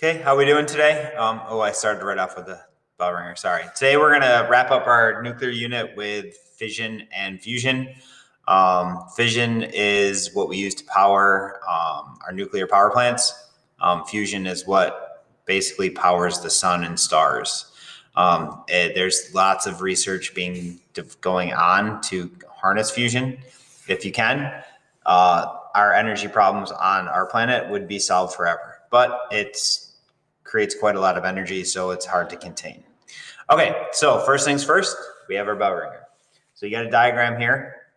Okay, how we doing today? I started right off with the bell ringer. Sorry. Today we're gonna wrap up our nuclear unit with fission and fusion. Fission is what we use to power our nuclear power plants. Fusion is what basically powers the sun and stars. There's lots of research going on to harness fusion, if you can. Our energy problems on our planet would be solved forever, but it's creates quite a lot of energy, so it's hard to contain. Okay, so first things first, we have our bell ringer. So you got a diagram here.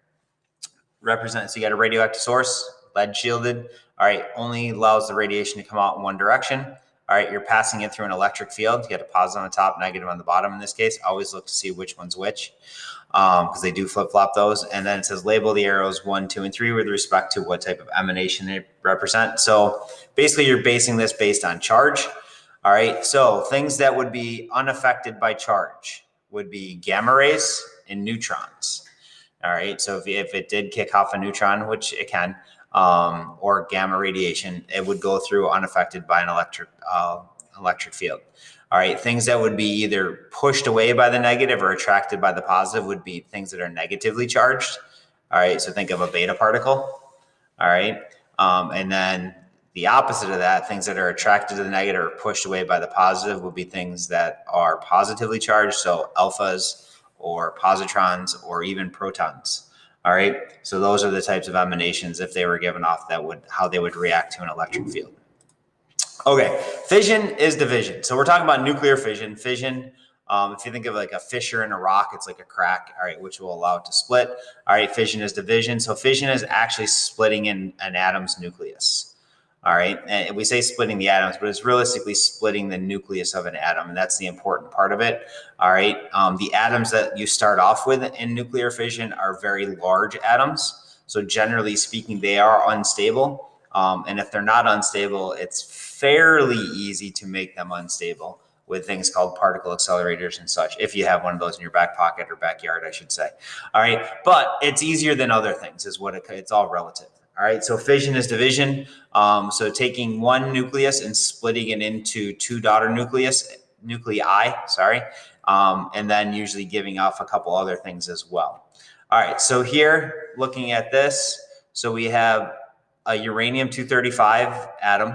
So you got a radioactive source, lead shielded. All right, only allows the radiation to come out in one direction. All right, you're passing it through an electric field. You got a positive on the top, negative on the bottom in this case. Always look to see which one's which, because they do flip-flop those. And then it says label the arrows 1, 2, and 3 with respect to what type of emanation they represent. So basically you're basing this based on charge. All right, so things that would be unaffected by charge would be gamma rays and neutrons. All right, so if it did kick off a neutron, which it can, or gamma radiation, it would go through unaffected by an electric field. All right, things that would be either pushed away by the negative or attracted by the positive would be things that are negatively charged. All right, so think of a beta particle. All right, and then the opposite of that, things that are attracted to the negative or pushed away by the positive would be things that are positively charged, so alphas or positrons or even protons. All right, so those are the types of emanations, if they were given off, how they would react to an electric field. Okay, fission is division. So we're talking about nuclear fission. Fission, if you think of like a fissure in a rock, it's like a crack, all right, which will allow it to split. All right, fission is division. So fission is actually splitting in an atom's nucleus. All right, and we say splitting the atoms, but it's realistically splitting the nucleus of an atom, and that's the important part of it. All right, the atoms that you start off with in nuclear fission are very large atoms. So generally speaking, they are unstable. And if they're not unstable, it's fairly easy to make them unstable with things called particle accelerators and such, if you have one of those in your back pocket or backyard, I should say. All right, but it's easier than other things is what it's all relative. All right, so fission is division. So taking one nucleus and splitting it into two daughter nuclei, and then usually giving off a couple other things as well. All right, so here, looking at this, so we have a uranium-235 atom.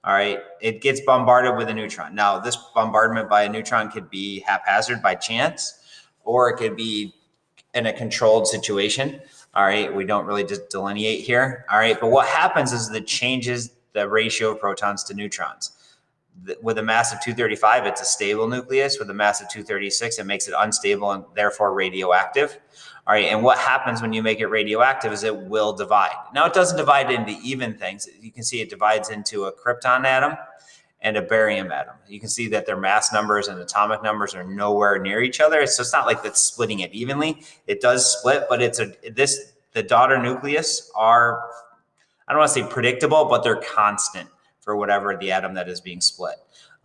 All right, it gets bombarded with a neutron. Now, this bombardment by a neutron could be haphazard by chance, or it could be in a controlled situation. All right, we don't really just delineate here. All right, but what happens is it changes the ratio of protons to neutrons. With a mass of 235, it's a stable nucleus. With a mass of 236, it makes it unstable and therefore radioactive. All right, and what happens when you make it radioactive is it will divide. Now, it doesn't divide into even things. You can see it divides into a krypton atom and a barium atom. You can see that their mass numbers and atomic numbers are nowhere near each other. So it's not like that's splitting it evenly. It does split, but the daughter nucleus are, I don't want to say predictable, but they're constant for whatever the atom that is being split.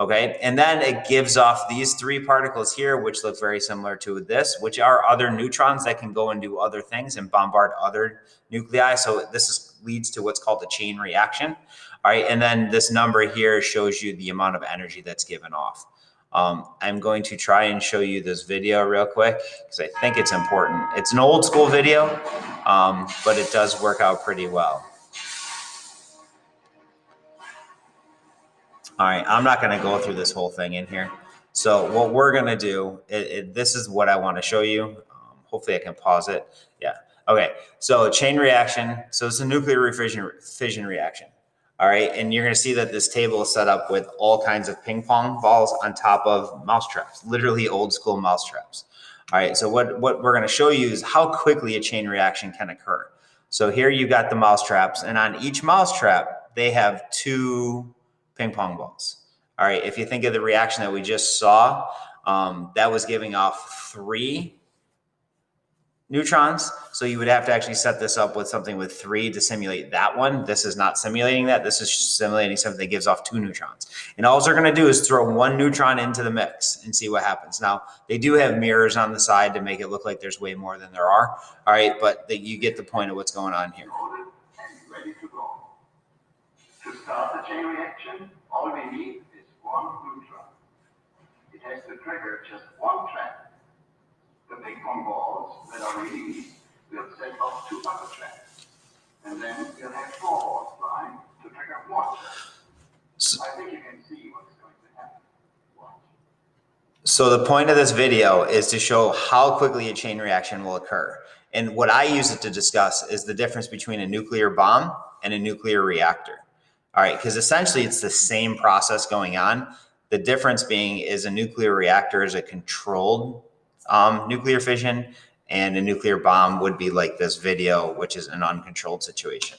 Okay, and then it gives off these three particles here, which look very similar to this, which are other neutrons that can go and do other things and bombard other nuclei. So leads to what's called a chain reaction. All right, and then this number here shows you the amount of energy that's given off. I'm going to try and show you this video real quick because I think it's important. It's an old school video, but it does work out pretty well. All right, I'm not going to go through this whole thing in here. So what we're going to do, this is what I want to show you. Hopefully I can pause it. Yeah. Okay. So chain reaction. So it's a nuclear fission reaction. All right. And you're going to see that this table is set up with all kinds of ping pong balls on top of mouse traps, literally old school mouse traps. All right. So what we're going to show you is how quickly a chain reaction can occur. So here you got the mouse traps, and on each mouse trap, they have two ping pong balls. All right, if you think of the reaction that we just saw, that was giving off 3 neutrons. So you would have to actually set this up with something with 3 to simulate that one. This is not simulating that. This is simulating something that gives off 2 neutrons. And all they're going to do is throw 1 neutron into the mix and see what happens. Now, they do have mirrors on the side to make it look like there's way more than there are. All right, but you get the point of what's going on here. Ready to go. To start the chain reaction, all we need is one neutron. It has to trigger just one trap. The ping-pong balls that are released will set off two other traps. And then you'll have four balls flying to trigger one trap. I think you can see what's going to happen. Watch. So the point of this video is to show how quickly a chain reaction will occur. And what I use it to discuss is the difference between a nuclear bomb and a nuclear reactor. All right, because essentially it's the same process going on. The difference being is a nuclear reactor is a controlled nuclear fission, and a nuclear bomb would be like this video, which is an uncontrolled situation.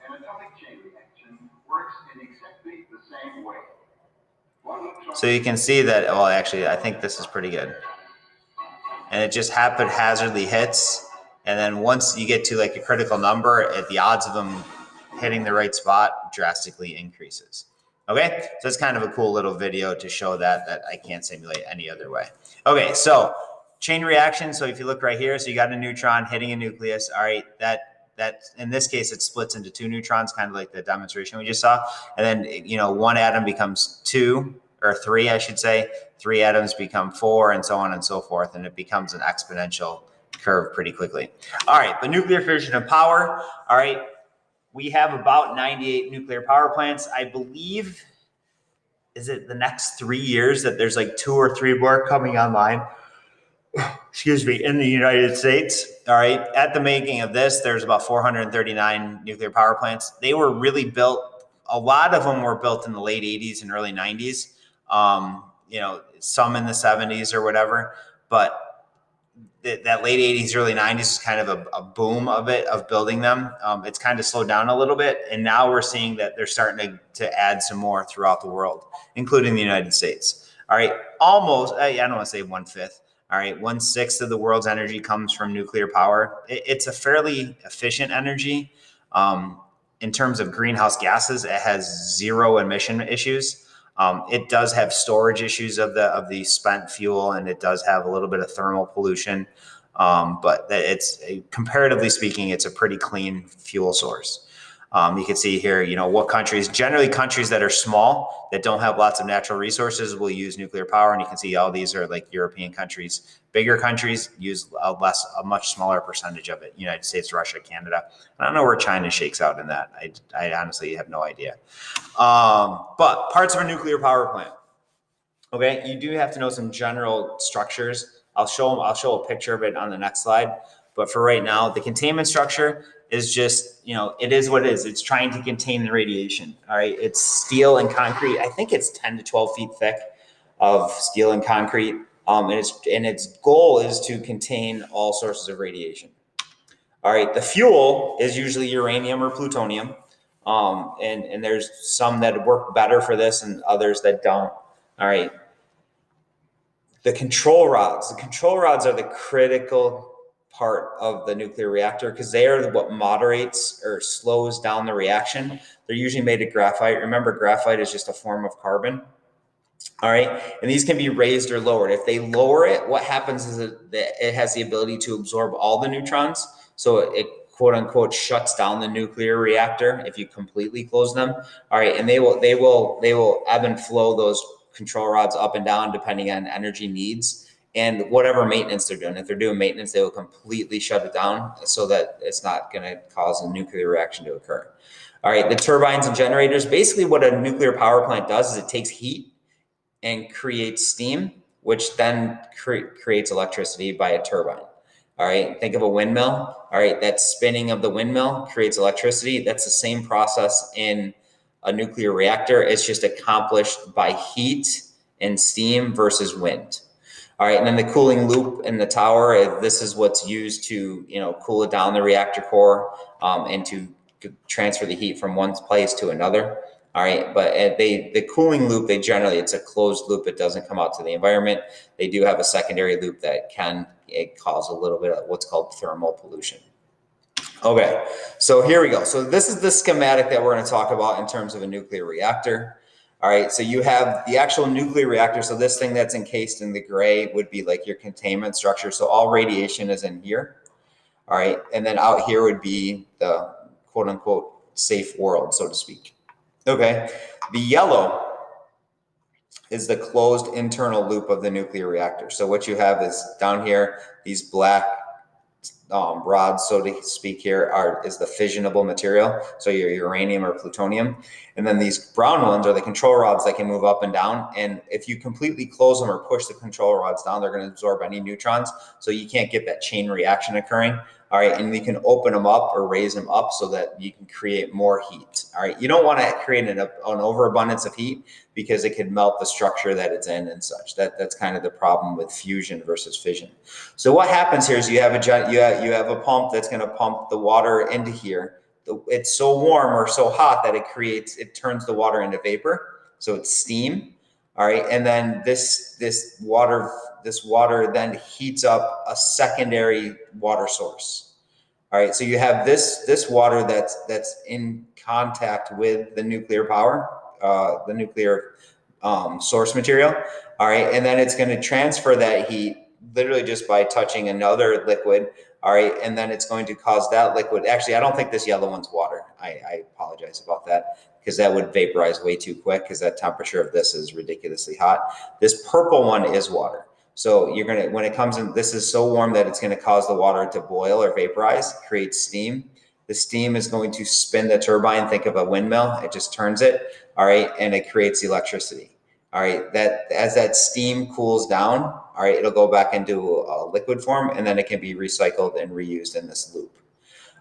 An atomic chain reaction works in exactly the same way. So you can see that, well, actually, I think this is pretty good. And it just haphazardly hits. And then once you get to like a critical number, the odds of them hitting the right spot drastically increases. Okay, so it's kind of a cool little video to show that I can't simulate any other way. Okay, so chain reaction. So if you look right here, so you got a neutron hitting a nucleus. All right, that in this case it splits into two neutrons, kind of like the demonstration we just saw. And then one atom becomes two, or three, I should say. Three atoms become four, and so on and so forth, and it becomes an exponential curve pretty quickly. All right, but nuclear fission and power. All right, we have about 98 nuclear power plants. I believe, is it the next 3 years that there's like 2 or 3 more coming online? Excuse me, in the United States. All right, at the making of this, there's about 439 nuclear power plants. They were really built, a lot of them were built in the late 80s and early 90s. Some in the 70s or whatever, but that late 80s, early 90s is kind of a boom of building them. It's kind of slowed down a little bit, and now we're seeing that they're starting to add some more throughout the world, including the United States. All right, almost, I don't want to say 1/5. All right, 1/6 of the world's energy comes from nuclear power. It's a fairly efficient energy. In terms of greenhouse gases, it has zero emission issues. It does have storage issues of the spent fuel, and it does have a little bit of thermal pollution. But comparatively speaking, it's a pretty clean fuel source. You can see here, what generally countries that are small, that don't have lots of natural resources, will use nuclear power. And you can see all these are like European countries. Bigger countries use a much smaller percentage of it. United States, Russia, Canada. I don't know where China shakes out in that. I honestly have no idea. But parts of a nuclear power plant. Okay, you do have to know some general structures. I'll show a picture of it on the next slide. But for right now, the containment structure is just, it is what it is. It's trying to contain the radiation. All right, it's steel and concrete. I think it's 10 to 12 feet thick of steel and concrete. And its goal is to contain all sources of radiation. All right, the fuel is usually uranium or plutonium. And there's some that work better for this and others that don't. All right. The control rods are the critical part of the nuclear reactor because they are what moderates or slows down the reaction. They're usually made of graphite. Remember, graphite is just a form of carbon. All right. And these can be raised or lowered. If they lower it, what happens is that it has the ability to absorb all the neutrons. So it quote unquote shuts down the nuclear reactor if you completely close them. All right. And they will ebb and flow those control rods up and down depending on energy needs and whatever maintenance they're doing. If they're doing maintenance, they will completely shut it down so that it's not going to cause a nuclear reaction to occur. All right. The turbines and generators, basically what a nuclear power plant does is it takes heat and creates steam, which then creates electricity by a turbine. All right, think of a windmill. All right, that spinning of the windmill creates electricity. That's the same process in a nuclear reactor. It's just accomplished by heat and steam versus wind. All right, and then the cooling loop in the tower, this is what's used to cool it down the reactor core and to transfer the heat from one place to another. All right, but the cooling loop, it's a closed loop. It doesn't come out to the environment. They do have a secondary loop that can cause a little bit of what's called thermal pollution. Okay, so here we go. So this is the schematic that we're going to talk about in terms of a nuclear reactor. All right, so you have the actual nuclear reactor. So this thing that's encased in the gray would be like your containment structure. So all radiation is in here. All right. And then out here would be the quote unquote safe world, so to speak. Okay. The yellow is the closed internal loop of the nuclear reactor. So what you have is down here, these black rods, so to speak, here is the fissionable material, so your uranium or plutonium. And then these brown ones are the control rods that can move up and down. And if you completely close them or push the control rods down, they're going to absorb any neutrons. So you can't get that chain reaction occurring. All right. And you can open them up or raise them up so that you can create more heat. All right. You don't want to create an overabundance of heat because it could melt the structure that it's in and such. That's kind of the problem with fusion versus fission. So what happens here is you have a pump that's going to pump the water into here. It's so warm or so hot that it turns the water into vapor. So it's steam. All right. And then this water then heats up a secondary water source. All right. So you have this water that's in contact with the nuclear power, the nuclear source material. All right. And then it's going to transfer that heat literally just by touching another liquid. All right. And then it's going to cause that liquid. Actually, I don't think this yellow one's water. I apologize about that because that would vaporize way too quick because that temperature of this is ridiculously hot. This purple one is water. So you're going to, when it comes in, this is so warm that it's going to cause the water to boil or vaporize, create steam. The steam is going to spin the turbine. Think of a windmill. It just turns it. All right. And it creates electricity. All right. That as that steam cools down, all right, it'll go back into a liquid form and then it can be recycled and reused in this loop.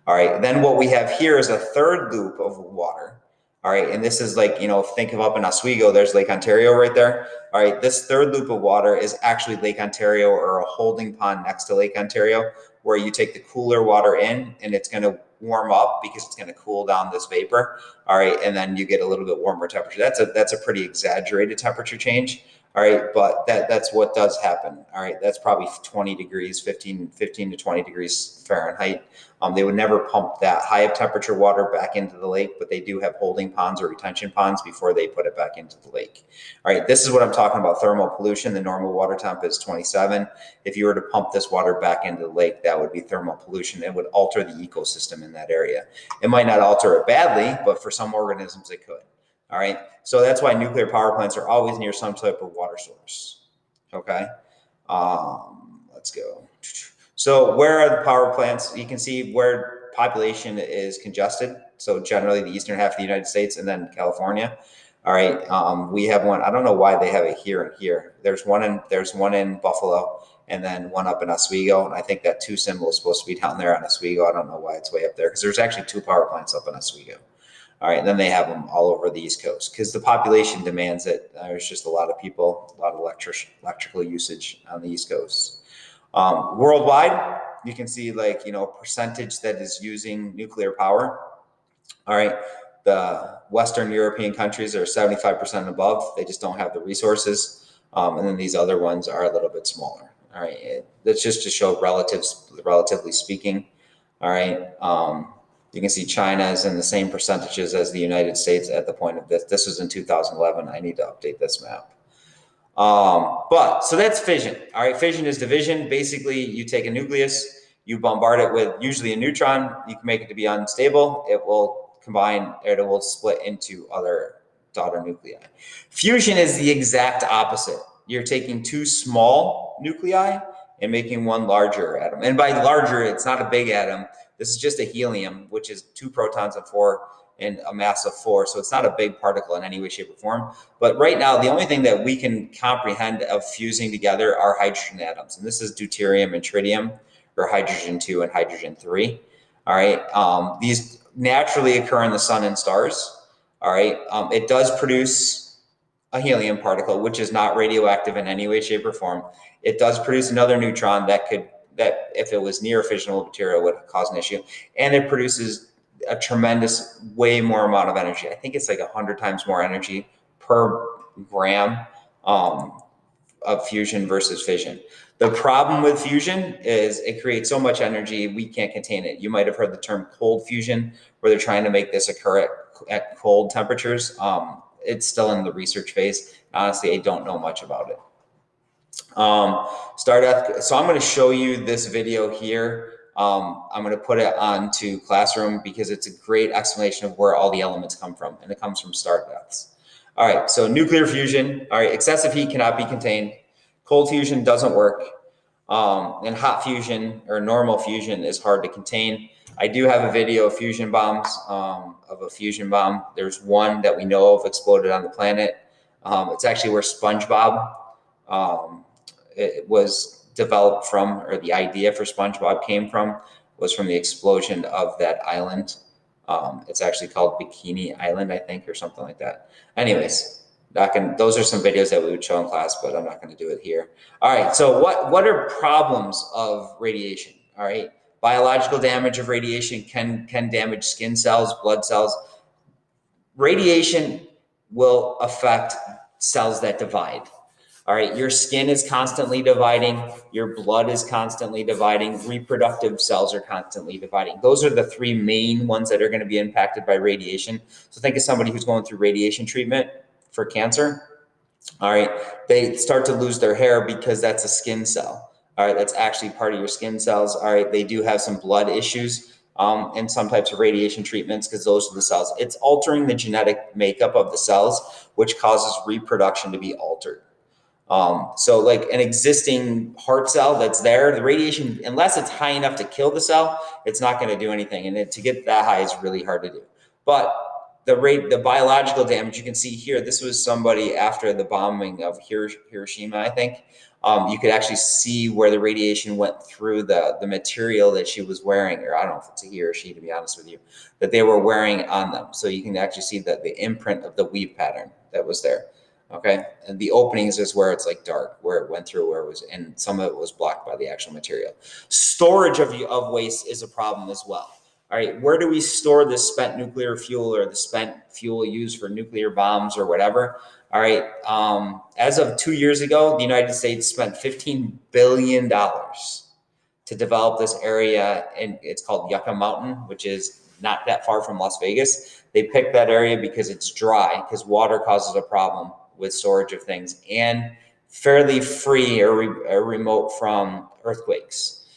All right. Then what we have here is a third loop of water. All right. And this is like, think of up in Oswego, there's Lake Ontario right there. All right. This third loop of water is actually Lake Ontario or a holding pond next to Lake Ontario, where you take the cooler water in and it's going to warm up because it's going to cool down this vapor. All right. And then you get a little bit warmer temperature. That's a pretty exaggerated temperature change. All right. But that's what does happen. All right. That's probably 20 degrees, 15 to 20 degrees Fahrenheit. They would never pump that high of temperature water back into the lake, but they do have holding ponds or retention ponds before they put it back into the lake. All right, this is what I'm talking about, thermal pollution. The normal water temp is 27. If you were to pump this water back into the lake, that would be thermal pollution. It would alter the ecosystem in that area. It might not alter it badly, but for some organisms it could. All right, so that's why nuclear power plants are always near some type of water source. Okay, let's go. So where are the power plants? You can see where population is congested. So generally the eastern half of the United States and then California. All right. We have one. I don't know why they have it here and here. There's one in Buffalo and then one up in Oswego. And I think that 2 symbol is supposed to be down there on Oswego. I don't know why it's way up there because there's actually 2 power plants up in Oswego. All right. And then they have them all over the East Coast because the population demands it. There's just a lot of people, a lot of electrical usage on the East Coast. Worldwide, you can see percentage that is using nuclear power. All right. The Western European countries are 75% above. They just don't have the resources. And then these other ones are a little bit smaller. All right. That's just to show relatively speaking. All right. You can see China is in the same percentages as the United States at the point of this. This was in 2011. I need to update this map. But so that's fission. All right. Fission is division. Basically, you take a nucleus, you bombard it with usually a neutron. You can make it to be unstable. It will combine, it will split into other daughter nuclei. Fusion is the exact opposite. You're taking 2 small nuclei and making 1 larger atom. And by larger, it's not a big atom. This is just a helium, which is 2 protons and 4 and a mass of 4. So it's not a big particle in any way, shape, or form. But right now, the only thing that we can comprehend of fusing together are hydrogen atoms. And this is deuterium and tritium, or hydrogen 2 and hydrogen 3. All right. These naturally occur in the sun and stars. All right. It does produce a helium particle, which is not radioactive in any way, shape, or form. It does produce another neutron that if it was near a fissionable material, would cause an issue. And it produces a tremendous, way more amount of energy. I think it's like 100 times more energy per gram of fusion versus fission. The problem with fusion is it creates so much energy, we can't contain it. You might have heard the term cold fusion, where they're trying to make this occur at cold temperatures. It's still in the research phase. Honestly, I don't know much about it. So I'm going to show you this video here I'm going to put it onto Classroom because it's a great explanation of where all the elements come from, and it comes from star deaths. All right, so nuclear fusion. All right, excessive heat cannot be contained. Cold fusion doesn't work. And hot fusion or normal fusion is hard to contain. I do have a video of fusion bombs, of a fusion bomb. There's one that we know of exploded on the planet. It's actually where SpongeBob, it was developed from, or the idea for SpongeBob came from, was from the explosion of that island. It's actually called Bikini Island, I think, or something like that. Anyways, those are some videos that we would show in class, but I'm not going to do it here. All right, so what are problems of radiation? All right, biological damage of radiation can damage skin cells, blood cells. Radiation will affect cells that divide. All right, your skin is constantly dividing, your blood is constantly dividing, reproductive cells are constantly dividing. Those are the three main ones that are going to be impacted by radiation. So think of somebody who's going through radiation treatment for cancer. All right, they start to lose their hair because that's a skin cell. All right, that's actually part of your skin cells. All right, they do have some blood issues and some types of radiation treatments because those are the cells. It's altering the genetic makeup of the cells, which causes reproduction to be altered. So like an existing heart cell that's there, the radiation, unless it's high enough to kill the cell, it's not going to do anything. And to get that high is really hard to do. But the biological damage, you can see here, this was somebody after the bombing of Hiroshima, I think. You could actually see where the radiation went through the material that she was wearing, or I don't know if it's a he or she, to be honest with you, that they were wearing on them. So you can actually see that the imprint of the weave pattern that was there. Okay, and the openings is where it's like dark, where it went through, where it was, and some of it was blocked by the actual material. Storage of waste is a problem as well. All right, where do we store this spent nuclear fuel or the spent fuel used for nuclear bombs or whatever? All right, as of 2 years ago, the United States spent $15 billion to develop this area, and it's called Yucca Mountain, which is not that far from Las Vegas. They picked that area because it's dry, because water causes a problem with storage of things, and fairly free or remote from earthquakes.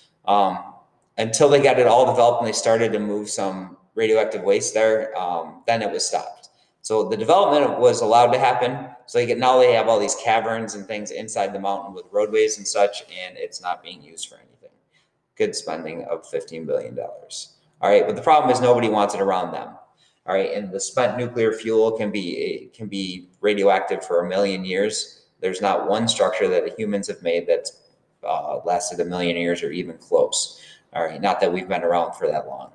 Until they got it all developed and they started to move some radioactive waste there, then it was stopped. So the development was allowed to happen. So now they have all these caverns and things inside the mountain with roadways and such, and it's not being used for anything. Good spending of $15 billion. All right, but the problem is nobody wants it around them. All right, and the spent nuclear fuel can be radioactive for 1 million years. There's not one structure that humans have made that's lasted 1 million years or even close. All right, not that we've been around for that long.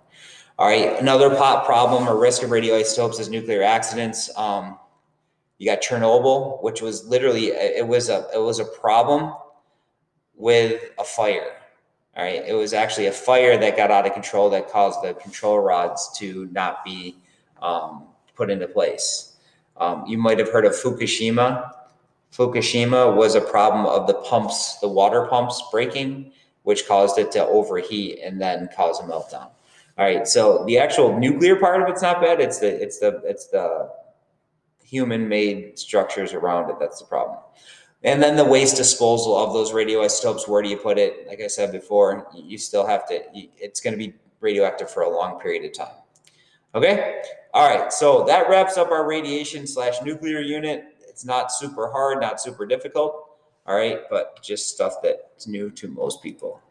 All right, another problem or risk of radioisotopes is nuclear accidents. You got Chernobyl, which was literally it was a problem with a fire. All right, it was actually a fire that got out of control that caused the control rods to not be put into place. You might have heard of Fukushima. Fukushima was a problem of the water pumps breaking, which caused it to overheat and then cause a meltdown. All right, so the actual nuclear part of it's not bad. It's the human-made structures around it that's the problem. And then the waste disposal of those radioisotopes, where do you put it? Like I said before, you still have to, it's going to be radioactive for a long period of time. Okay? All right, so that wraps up our radiation/nuclear unit. It's not super hard, not super difficult. All right, but just stuff that's new to most people.